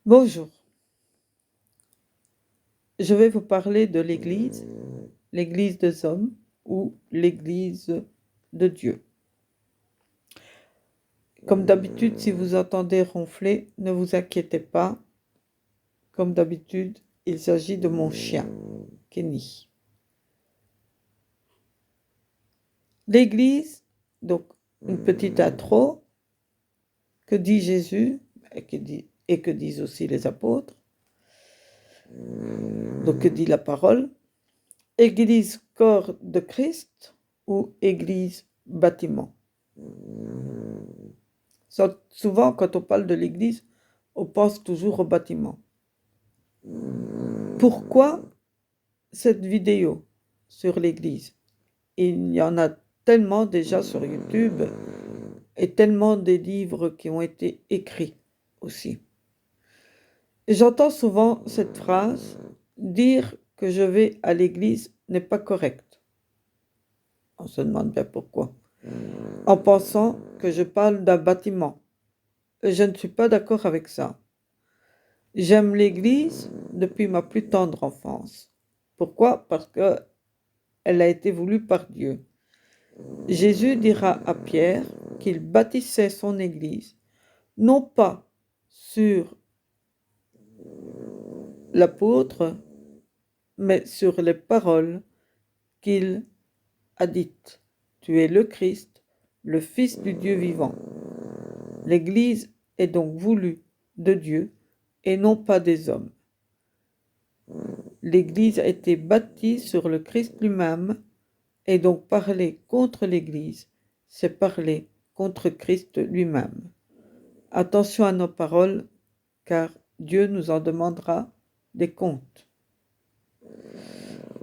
Bonjour, je vais vous parler de l'Église des hommes ou l'Église de Dieu. Comme d'habitude, si vous entendez ronfler, ne vous inquiétez pas. Comme d'habitude, il s'agit de mon chien, Kenny. L'Église, donc une petite intro, que dit Jésus et que disent aussi les apôtres. Donc que dit la parole? Église corps de Christ ou Église bâtiment. Souvent, quand on parle de l'Église, on pense toujours au bâtiment. Pourquoi cette vidéo sur l'Église? Il y en a tellement déjà sur YouTube et tellement des livres qui ont été écrits aussi. J'entends souvent cette phrase, dire que je vais à l'église n'est pas correct. On se demande bien pourquoi. En pensant que je parle d'un bâtiment. Je ne suis pas d'accord avec ça. J'aime l'église depuis ma plus tendre enfance. Pourquoi? Parce qu'elle a été voulue par Dieu. Jésus dira à Pierre qu'il bâtissait son église, non pas sur l'apôtre, mais sur les paroles qu'il a dites. Tu es le Christ, le Fils du Dieu vivant. L'Église est donc voulue de Dieu et non pas des hommes. L'Église a été bâtie sur le Christ lui-même et donc parler contre l'Église, c'est parler contre Christ lui-même. Attention à nos paroles, car Dieu nous en demandera des comptes.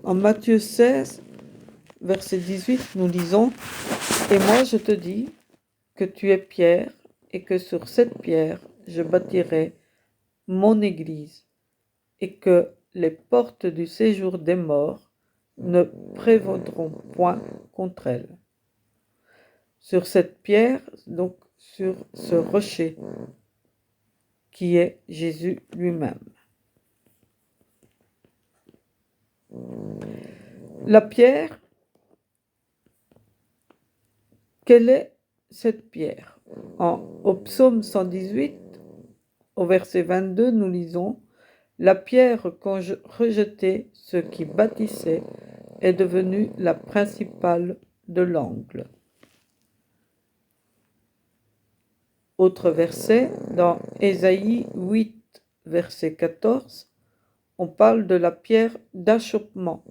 En Matthieu 16, verset 18, nous lisons « Et moi je te dis que tu es Pierre, et que sur cette pierre je bâtirai mon Église, et que les portes du séjour des morts ne prévaudront point contre elle. » Sur cette pierre, donc sur ce rocher, qui est Jésus lui-même. La pierre, quelle est cette pierre? Au psaume 118, au verset 22, nous lisons « La pierre qu'ont rejetée ceux qui bâtissaient est devenue la principale de l'angle. » Autre verset, dans Ésaïe 8, verset 14, on parle de la pierre d'achoppement.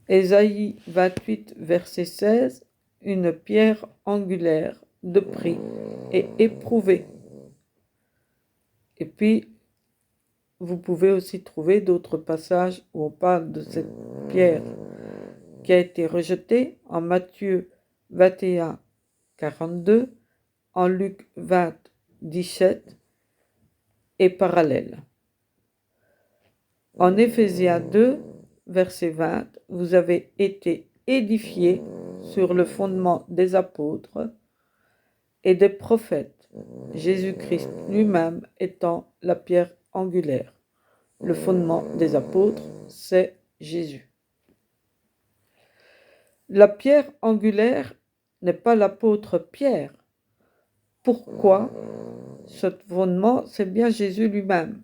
Ésaïe 28, verset 16, une pierre angulaire de prix et éprouvée. Et puis, vous pouvez aussi trouver d'autres passages où on parle de cette pierre qui a été rejetée en Matthieu 21, 42, en Luc 20, 17 et parallèle. En Éphésiens 2, verset 20, vous avez été édifiés sur le fondement des apôtres et des prophètes, Jésus-Christ lui-même étant la pierre angulaire. Le fondement des apôtres, c'est Jésus. La pierre angulaire n'est pas l'apôtre Pierre. Pourquoi? Ce fondement, c'est bien Jésus lui-même.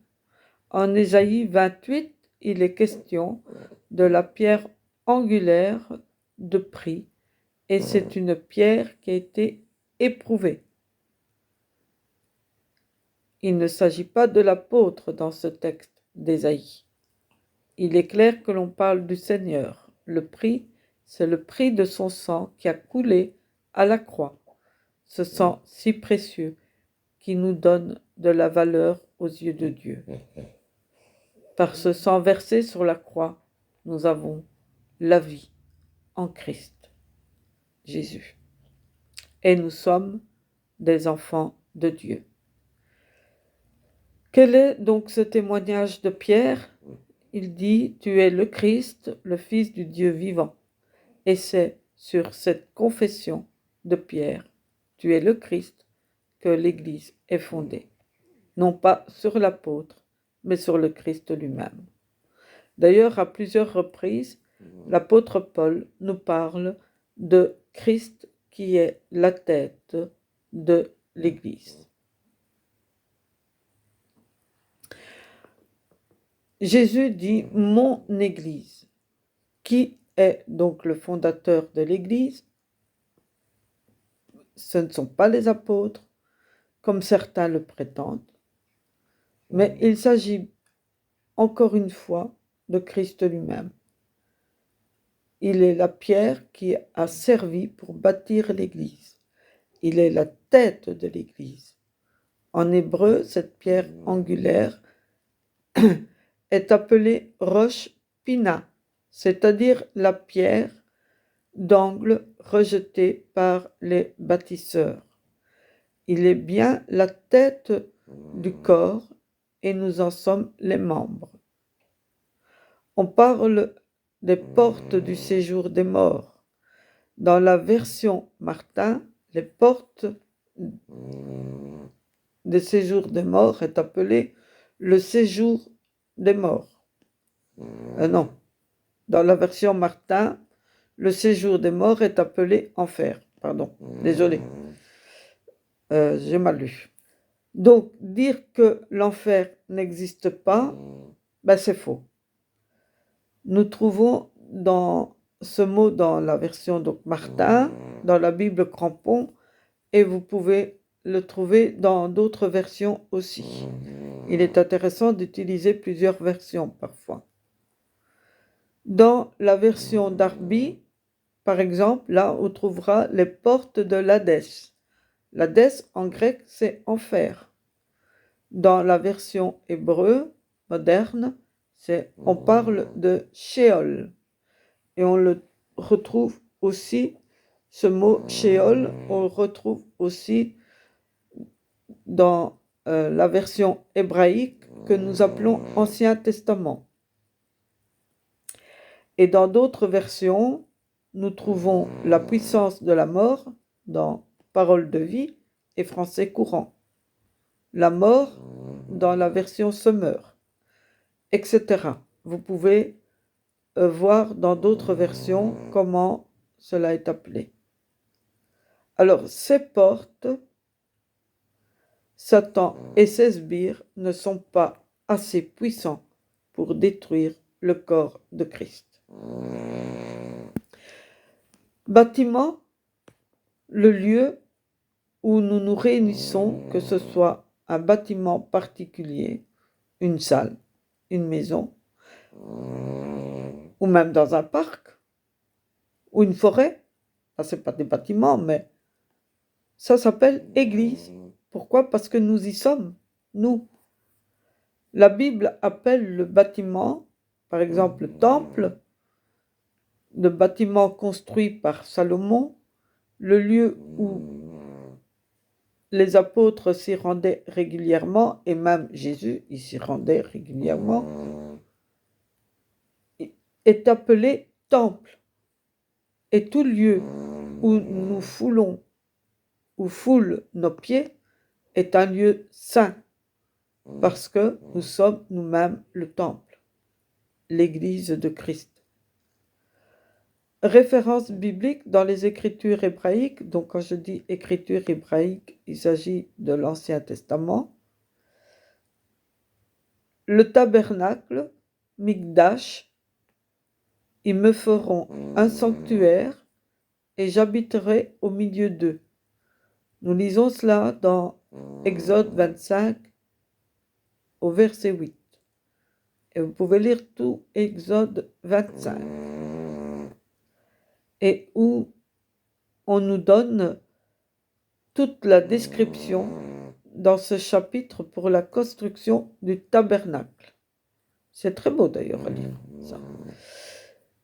En Ésaïe 28, il est question de la pierre angulaire de prix, et c'est une pierre qui a été éprouvée. Il ne s'agit pas de l'apôtre dans ce texte d'Ésaïe. Il est clair que l'on parle du Seigneur. Le prix, c'est le prix de son sang qui a coulé à la croix. Ce sang si précieux qui nous donne de la valeur aux yeux de Dieu. Par ce sang versé sur la croix, nous avons la vie en Christ, Jésus. Et nous sommes des enfants de Dieu. Quel est donc ce témoignage de Pierre? Il dit « Tu es le Christ, le Fils du Dieu vivant ». Et c'est sur cette confession de Pierre « Tu es le Christ » que l'Église est fondée. non pas sur l'apôtre, mais sur le Christ lui-même. D'ailleurs, à plusieurs reprises, l'apôtre Paul nous parle de Christ qui est la tête de l'Église. Jésus dit « mon Église ». Qui est donc le fondateur de l'Église? Ce ne sont pas les apôtres, comme certains le prétendent, mais il s'agit encore une fois de Christ lui-même. Il est la pierre qui a servi pour bâtir l'Église. Il est la tête de l'Église. En hébreu, cette pierre angulaire est appelée roche pina, c'est-à-dire la pierre d'angle rejetée par les bâtisseurs. Il est bien la tête du corps et nous en sommes les membres. On parle des portes du séjour des morts. Dans la version Martin, les portes du séjour des morts est appelé le séjour des morts. Non, dans la version Martin, le séjour des morts est appelé enfer. Pardon, désolé, j'ai mal lu. Donc, dire que l'enfer n'existe pas, c'est faux. Nous trouvons dans ce mot dans la version donc Martin, dans la Bible Crampon, et vous pouvez le trouver dans d'autres versions aussi. Il est intéressant d'utiliser plusieurs versions parfois. Dans la version Darby, par exemple, là on trouvera les portes de l'Hadès. L'Hadès en grec c'est enfer. Dans la version hébreu moderne, on parle de Sheol. Et on le retrouve aussi, ce mot Sheol, on le retrouve aussi dans la version hébraïque que nous appelons Ancien Testament. Et dans d'autres versions, nous trouvons la puissance de la mort dans Parole de vie et français courant. La mort dans la version Semeur, etc. Vous pouvez voir dans d'autres versions comment cela est appelé. Alors, ces portes, Satan et ses sbires ne sont pas assez puissants pour détruire le corps de Christ. Bâtiment, le lieu où nous nous réunissons, que ce soit un bâtiment particulier, une salle, une maison, ou même dans un parc, ou une forêt. Ça, c'est pas des bâtiments, mais ça s'appelle église. Pourquoi? Parce que nous y sommes, nous. La Bible appelle le bâtiment, par exemple le temple, le bâtiment construit par Salomon, le lieu où les apôtres s'y rendaient régulièrement, et même Jésus y s'y rendait régulièrement, est appelé temple. Et tout lieu où nous foulons, où foulent nos pieds, est un lieu saint, parce que nous sommes nous-mêmes le temple, l'Église de Christ. Référence biblique dans les Écritures hébraïques, donc quand je dis Écriture hébraïque, il s'agit de l'Ancien Testament. Le tabernacle, Mikdash, ils me feront un sanctuaire et j'habiterai au milieu d'eux. Nous lisons cela dans Exode 25 au verset 8. Et vous pouvez lire tout Exode 25. Et où on nous donne toute la description dans ce chapitre pour la construction du tabernacle. C'est très beau d'ailleurs à lire ça.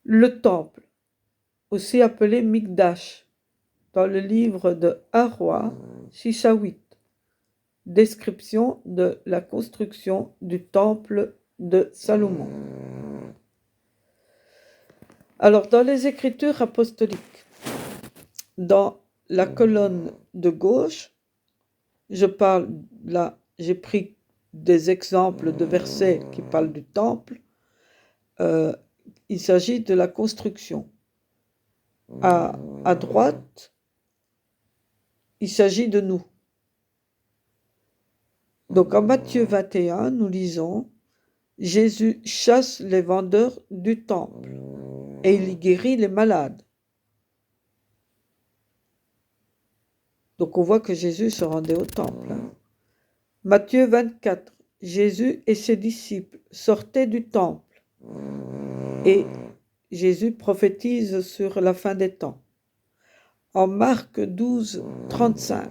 Le temple, aussi appelé Mikdash, dans le livre de 1 Roi 6 à 8. Description de la construction du temple de Salomon. Alors, dans les Écritures apostoliques, dans la colonne de gauche, je parle là, j'ai pris des exemples de versets qui parlent du temple, il s'agit de la construction. À droite, il s'agit de nous. Donc en Matthieu 21, nous lisons « Jésus chasse les vendeurs du temple et il y guérit les malades. » Donc on voit que Jésus se rendait au temple. Matthieu 24, Jésus et ses disciples sortaient du temple et Jésus prophétise sur la fin des temps. En Marc 12, 35,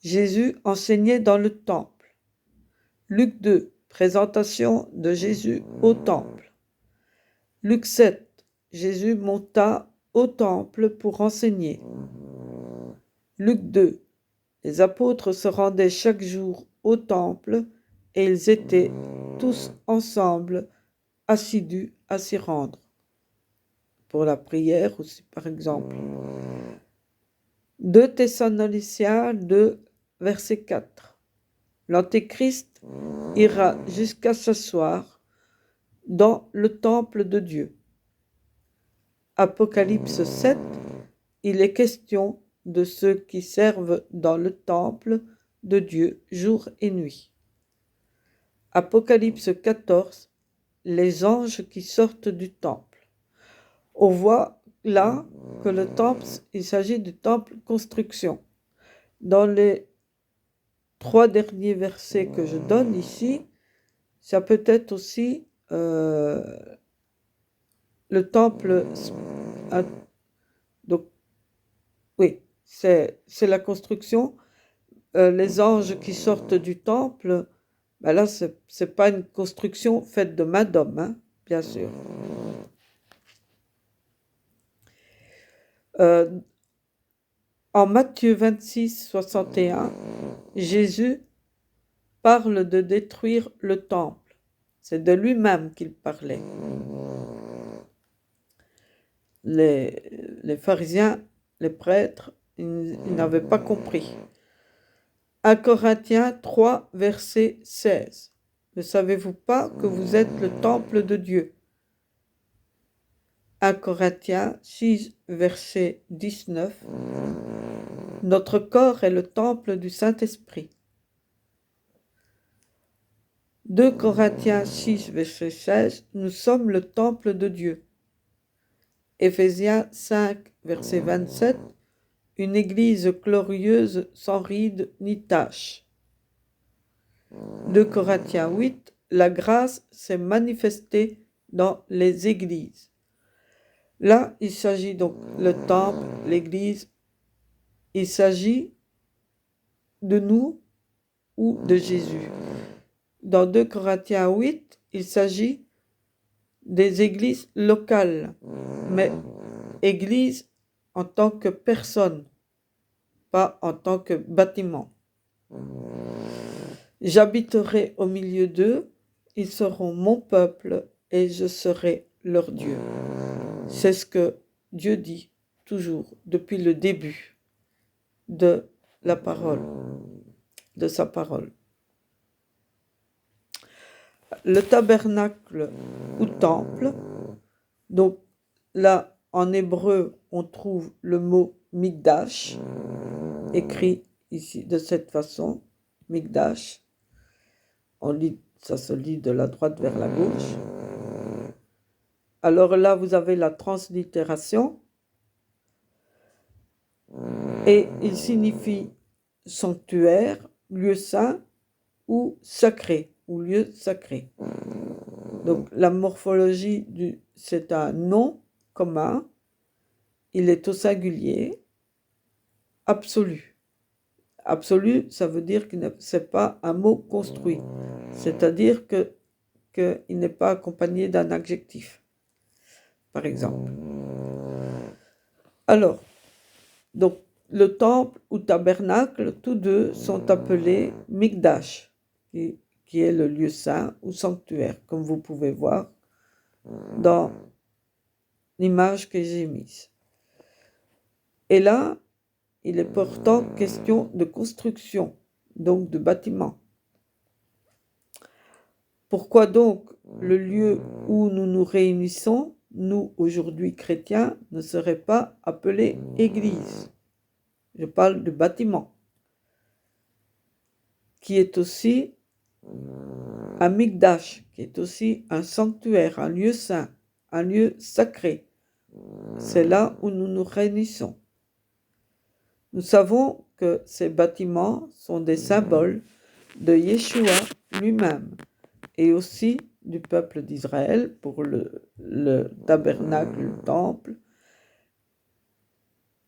Jésus enseignait dans le temple. Luc 2, présentation de Jésus au temple. Luc 7, Jésus monta au temple pour enseigner. Luc 2, les apôtres se rendaient chaque jour au temple et ils étaient tous ensemble assidus à s'y rendre. Pour la prière aussi, par exemple. 2 Thessaloniciens 2, verset 4. L'Antéchrist ira jusqu'à s'asseoir dans le temple de Dieu. Apocalypse 7, il est question de ceux qui servent dans le temple de Dieu jour et nuit. Apocalypse 14, les anges qui sortent du temple. On voit là que le temple, il s'agit du temple construction. Dans les 3 derniers versets que je donne ici, ça peut être aussi le temple. Donc, oui, c'est la construction. Les anges qui sortent du temple, ben là, c'est pas une construction faite de main d'homme, hein, bien sûr. En Matthieu 26, 61, Jésus parle de détruire le temple. C'est de lui-même qu'il parlait. Les pharisiens, les prêtres, ils n'avaient pas compris. 1 Corinthiens 3, verset 16. Ne savez-vous pas que vous êtes le temple de Dieu? 1 Corinthiens 6, verset 19. Notre corps est le temple du Saint-Esprit. 2 Corinthiens 6, verset 16. Nous sommes le temple de Dieu. Éphésiens 5, verset 27. Une église glorieuse sans ride ni tache. 2 Corinthiens 8, la grâce s'est manifestée dans les églises. Là, il s'agit donc le temple, l'église, il s'agit de nous ou de Jésus. Dans 2 Corinthiens 8, il s'agit des églises locales, mais église en tant que personne, pas en tant que bâtiment. J'habiterai au milieu d'eux, ils seront mon peuple et je serai leur Dieu. C'est ce que Dieu dit toujours depuis le début de la parole, de sa parole. Le tabernacle ou temple, donc là en hébreu on trouve le mot Mikdash, écrit ici de cette façon, Mikdash. Ça se lit de la droite vers la gauche. Alors là, vous avez la translittération. Et il signifie sanctuaire, lieu saint ou sacré, ou lieu sacré. Donc la morphologie, c'est un nom commun. Il est au singulier, absolu. Absolu, ça veut dire que ce n'est pas un mot construit. C'est-à-dire qu'il n'est pas accompagné d'un adjectif, par exemple. Alors, donc, le temple ou tabernacle, tous deux sont appelés Mikdash, qui est le lieu saint ou sanctuaire, comme vous pouvez voir dans l'image que j'ai mise. Et là, il est pourtant question de construction, donc de bâtiment. Pourquoi donc le lieu où nous nous réunissons, nous aujourd'hui chrétiens, ne serait pas appelé église? Je parle du bâtiment, qui est aussi un mikdash, qui est aussi un sanctuaire, un lieu saint, un lieu sacré. C'est là où nous nous réunissons. Nous savons que ces bâtiments sont des symboles de Yeshua lui-même et aussi du peuple d'Israël pour le tabernacle, le temple,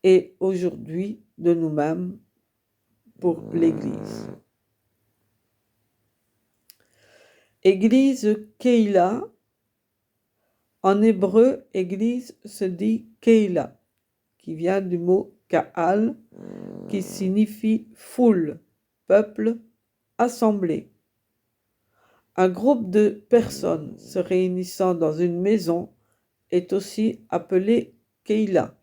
et aujourd'hui de nous-mêmes pour l'Église. Église Keila, en hébreu, Église se dit Keila, qui vient du mot Kaal, qui signifie foule, peuple, assemblée. Un groupe de personnes se réunissant dans une maison est aussi appelé Keila,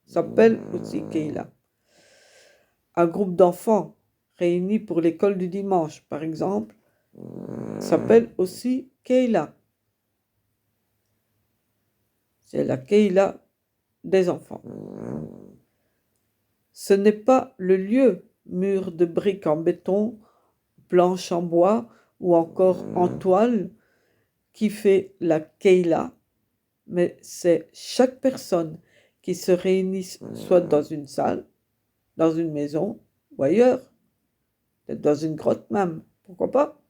s'appelle aussi Keila. Un groupe d'enfants réunis pour l'école du dimanche, par exemple, s'appelle aussi Keila. C'est la Keila des enfants. Ce n'est pas le lieu, mur de briques en béton, planches en bois ou encore en toile, qui fait la Keila, mais c'est chaque personne qui se réunit soit dans une salle, dans une maison ou ailleurs, peut-être dans une grotte même, pourquoi pas.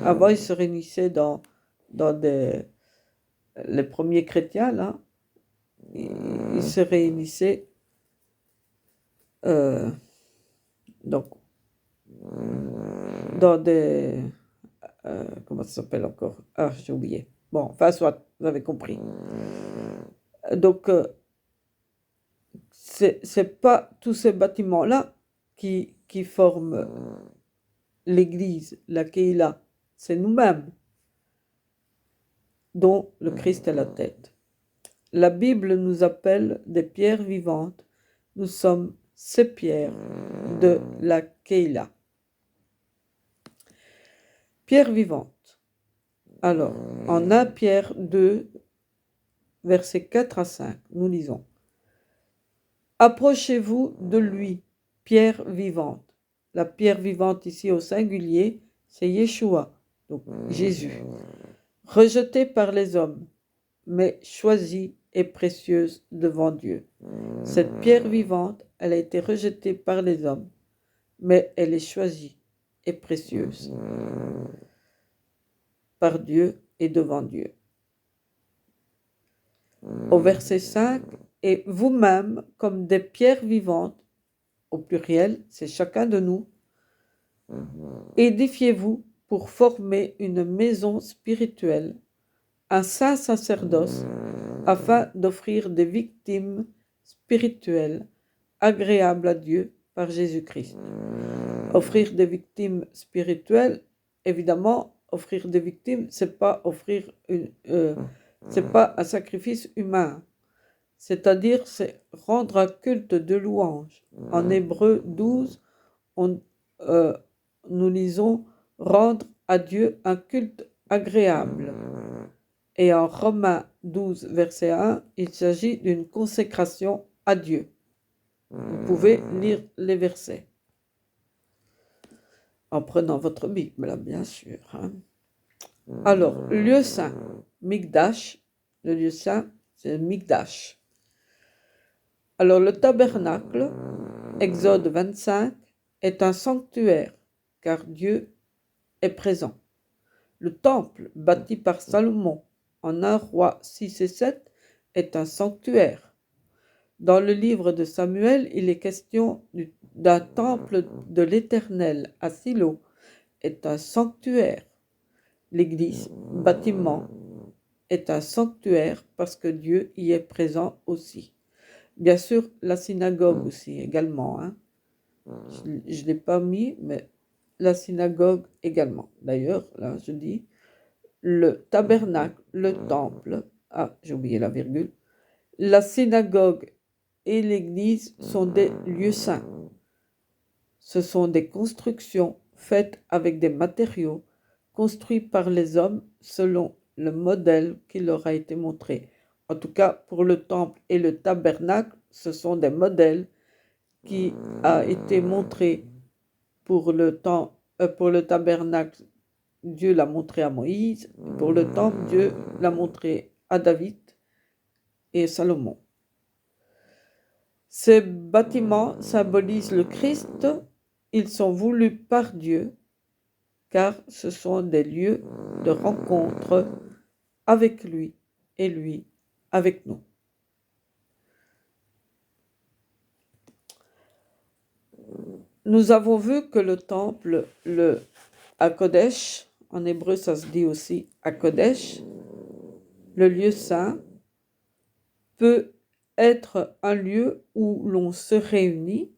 Avant, ils se réunissaient dans les premiers chrétiens, là, ils se réunissaient donc dans des comment ça s'appelle encore? Ah, j'ai oublié. Bon, enfin, soit, vous avez compris. Donc, c'est pas tous ces bâtiments-là qui forment l'Église, la Keila. C'est nous-mêmes dont le Christ est la tête. La Bible nous appelle des pierres vivantes. Nous sommes ces pierres de la Keila. Pierre vivante. Alors, en 1 Pierre 2, versets 4 à 5, nous lisons. Approchez-vous de lui, pierre vivante. La pierre vivante ici au singulier, c'est Yeshua, donc Jésus. Rejetée par les hommes, mais choisie et précieuse devant Dieu. Cette pierre vivante, elle a été rejetée par les hommes, mais elle est choisie et précieuse par Dieu et devant Dieu. Au verset 5, et vous-même, comme des pierres vivantes, au pluriel, c'est chacun de nous, édifiez-vous pour former une maison spirituelle, un saint sacerdoce, afin d'offrir des victimes spirituelles agréables à Dieu par Jésus-Christ. Offrir des victimes spirituelles, évidemment, offrir des victimes, c'est pas c'est pas un sacrifice humain. C'est-à-dire, c'est rendre un culte de louange. En Hébreu 12, nous lisons rendre à Dieu un culte agréable. Et en Romains 12, verset 1, il s'agit d'une consécration à Dieu. Vous pouvez lire les versets en prenant votre Bible, bien sûr. Alors, lieu saint, Mikdash, le lieu saint, c'est Mikdash. Alors, le tabernacle, Exode 25, est un sanctuaire, car Dieu est présent. Le temple, bâti par Salomon en 1 Roi 6 et 7, est un sanctuaire. Dans le livre de Samuel, il est question d'un temple de l'Éternel à Silo, est un sanctuaire. L'église, bâtiment, est un sanctuaire parce que Dieu y est présent aussi. Bien sûr, la synagogue aussi, également. Je ne l'ai pas mis, mais la synagogue également. D'ailleurs, là, je dis, le tabernacle, le temple, j'ai oublié la virgule, la synagogue et l'église sont des lieux saints. Ce sont des constructions faites avec des matériaux construit par les hommes selon le modèle qui leur a été montré. En tout cas, pour le temple et le tabernacle, ce sont des modèles qui a été montré pour le tabernacle. Dieu l'a montré à Moïse. Pour le temple, Dieu l'a montré à David et Salomon. Ces bâtiments symbolisent le Christ. Ils sont voulus par Dieu car ce sont des lieux de rencontre avec lui et lui avec nous. Nous avons vu que le temple, le Hakodesh, en hébreu ça se dit aussi Hakodesh, le lieu saint, peut être un lieu où l'on se réunit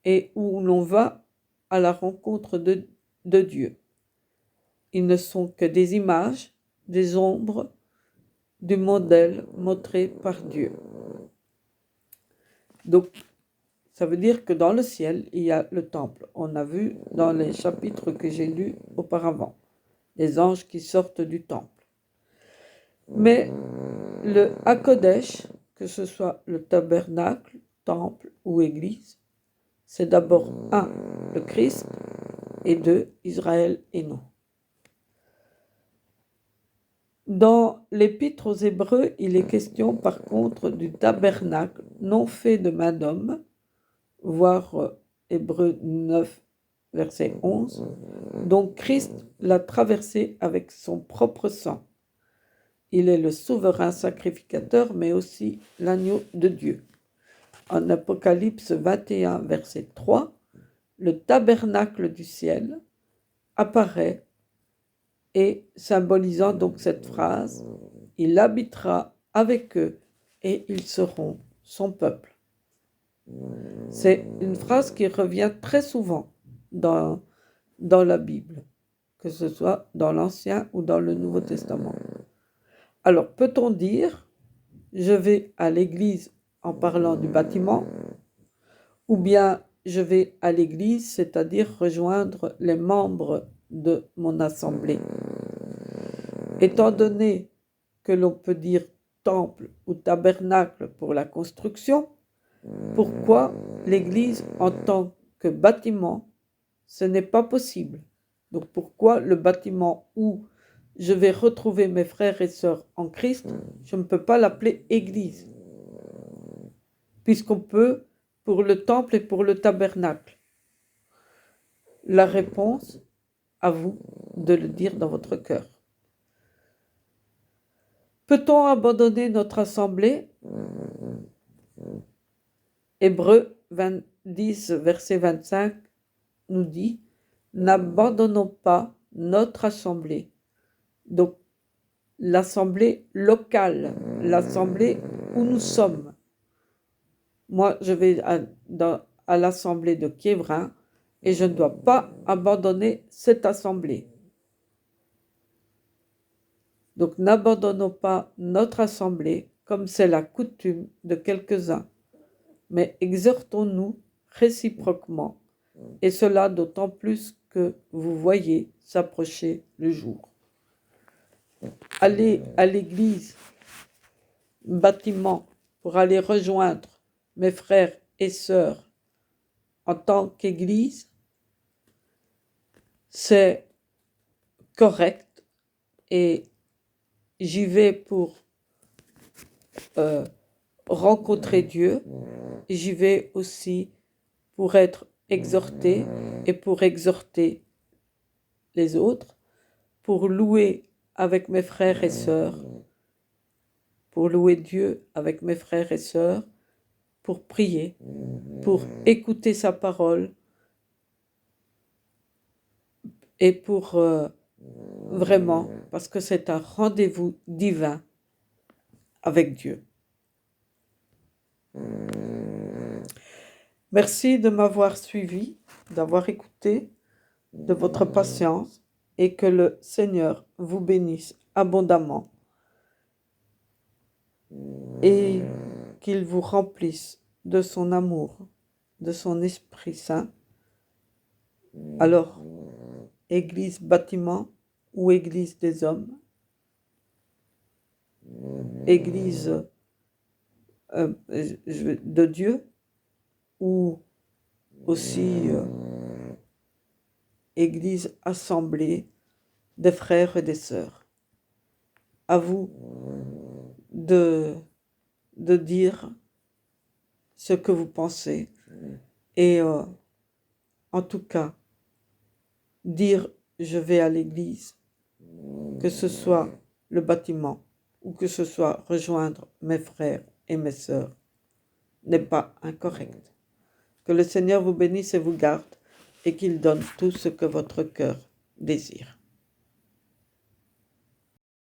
et où l'on va à la rencontre de Dieu. Ils ne sont que des images, des ombres du modèle montré par Dieu. Donc, ça veut dire que dans le ciel, il y a le temple. On a vu dans les chapitres que j'ai lus auparavant, les anges qui sortent du temple. Mais le Hakodesh, que ce soit le tabernacle, temple ou église, c'est d'abord le Christ, et Israël et nous. Dans l'Épître aux Hébreux, il est question par contre du tabernacle non fait de main d'homme, voir Hébreux 9, verset 11. Donc Christ l'a traversé avec son propre sang. Il est le souverain sacrificateur, mais aussi l'agneau de Dieu. En Apocalypse 21, verset 3, le tabernacle du ciel apparaît et symbolisant donc cette phrase, il habitera avec eux et ils seront son peuple. C'est une phrase qui revient très souvent dans la Bible, que ce soit dans l'Ancien ou dans le Nouveau Testament. Alors, peut-on dire, je vais à l'église en parlant du bâtiment, ou bien je vais à l'église, c'est-à-dire rejoindre les membres de mon assemblée. Étant donné que l'on peut dire temple ou tabernacle pour la construction, pourquoi l'église en tant que bâtiment, ce n'est pas possible? Donc pourquoi le bâtiment où je vais retrouver mes frères et sœurs en Christ, je ne peux pas l'appeler église? Puisqu'on peut pour le temple et pour le tabernacle. La réponse, à vous de le dire dans votre cœur. Peut-on abandonner notre assemblée? Hébreux 10, verset 25 nous dit, n'abandonnons pas notre assemblée. Donc, l'assemblée locale, l'assemblée où nous sommes. Moi, je vais à l'assemblée de Kievrin et je ne dois pas abandonner cette assemblée. Donc, n'abandonnons pas notre assemblée comme c'est la coutume de quelques-uns, mais exhortons-nous réciproquement, et cela d'autant plus que vous voyez s'approcher le jour. Aller à l'église, bâtiment, pour aller rejoindre mes frères et sœurs en tant qu'église, c'est correct et j'y vais pour rencontrer Dieu, j'y vais aussi pour être exhorté et pour exhorter les autres, pour louer avec mes frères et sœurs, pour louer Dieu avec mes frères et sœurs, pour prier, pour écouter sa parole et pour vraiment, parce que c'est un rendez-vous divin avec Dieu. Merci de m'avoir suivi, d'avoir écouté, de votre patience, et que le Seigneur vous bénisse abondamment et qu'il vous remplisse de son amour, de son Esprit Saint. Alors, Église, bâtiment, ou église des hommes, église de Dieu, ou aussi église assemblée des frères et des sœurs. À vous de dire ce que vous pensez et en tout cas dire je vais à l'église, que ce soit le bâtiment ou que ce soit rejoindre mes frères et mes sœurs, n'est pas incorrect. Que le Seigneur vous bénisse et vous garde et qu'il donne tout ce que votre cœur désire.